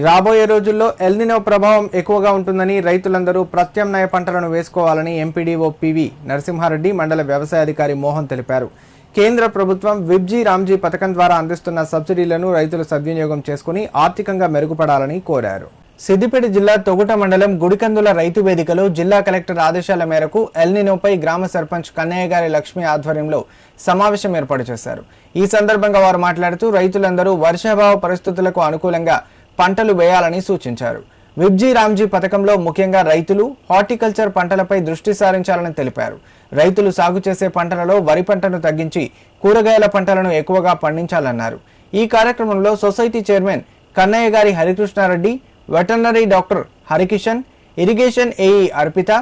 రాబోయే రోజుల్లో ఎల్నినో ప్రభావం ఎక్కువగా ఉంటుందని రైతులందరూ ప్రత్యామ్నాయ పంటలను వేసుకోవాలని ఎంపీడీఓ పివి నరసింహారెడ్డి మండల వ్యవసాయాధికారి మోహన్ తెలిపారు. కేంద్ర ప్రభుత్వం విబ్జీ రామ్జీ పథకం ద్వారా అందిస్తున్న సబ్సిడీలను రైతులు సద్వినియోగం చేసుకుని ఆర్థికంగా మెరుగుపడాలని కోరారు. సిద్దిపేట జిల్లా తొగుట మండలం గుడికందుల రైతు వేదికలో జిల్లా కలెక్టర్ ఆదేశాల మేరకు ఎల్నినోపై గ్రామ సర్పంచ్ కన్నయ్య గారి లక్ష్మి ఆధ్వర్యంలో సమావేశం ఏర్పాటు చేశారు. ఈ సందర్భంగా వారు మాట్లాడుతూ రైతులందరూ వర్షాభావ పరిస్థితులకు అనుకూలంగా పంటలు వేయాలని సూచించారు. విబ్జీ రామ్జీ పథకంలో ముఖ్యంగా రైతులు హార్టికల్చర్ పంటలపై దృష్టి సారించాలని తెలిపారు. రైతులు సాగు చేసే పంటలలో వరి పంటను తగ్గించి కూరగాయల పంటలను ఎక్కువగా పండించాలన్నారు. ఈ కార్యక్రమంలో సొసైటీ చైర్మన్ కన్నయ్య గారి Harikrishna Reddy, veterinary doctor Harikishan, irrigation AE Arpita,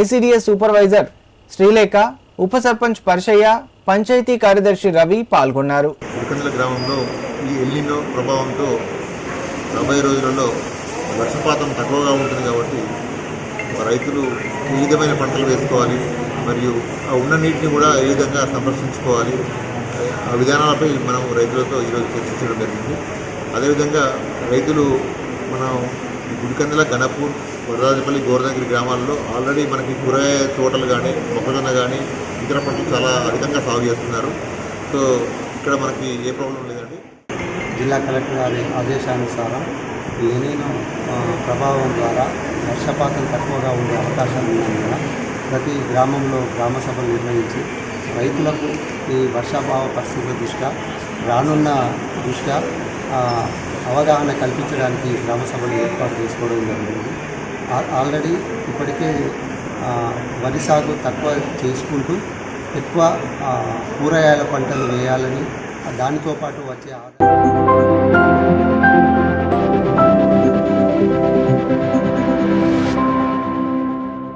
ICDS supervisor Srilekha, ఉప సర్పంచ్ పర్షయ్య, పంచాయతీ కార్యదర్శి రవి పాల్గొన్నారు. గ్రామంలో ఈ ఎల్నినో ప్రభావంతో రాబోయే రోజులలో వర్షపాతం తక్కువగా ఉంటుంది కాబట్టి రైతులు ఏ విధమైన పంటలు వేసుకోవాలి, మరియు ఆ ఉన్న నీటిని కూడా ఏ విధంగా సంరక్షించుకోవాలి, ఆ విధానాలపై మనం రైతులతో ఈరోజు చర్చించడం జరిగింది. అదేవిధంగా రైతులు మనం గుడికందుల, గణపూర్, వరదాజపల్లి, గోరదంగిరి గ్రామాల్లో ఆల్రెడీ మనకి కూరగాయ తోటలు కానీ, మొక్కజొన్న కానీ, ఇతర పంటలు చాలా అధికంగా సాగు చేస్తున్నారు. సో ఇక్కడ మనకి ఏ ప్రాబ్లం లేదండి. జిల్లా కలెక్టర్ గారి ఆదేశానుసారం ఎల్నినో ప్రభావం ద్వారా వర్షపాతం తక్కువగా ఉండే అవకాశాలు ఉన్నందున ప్రతి గ్రామంలో గ్రామ సభలు నిర్వహించి రైతులకు ఈ వర్షాభావ పరిస్థితుల దృష్ట్యా రానున్న దృష్ట్యా అవగాహన కల్పించడానికి గ్రామ సభలు ఏర్పాటు చేసుకోవడం జరిగింది. ఆల్రెడీ ఇప్పటికే వరి సాగు తక్కువ చేసుకుంటూ ఎక్కువ కూరగాయల పంటలు వేయాలని, దానితో పాటు వచ్చే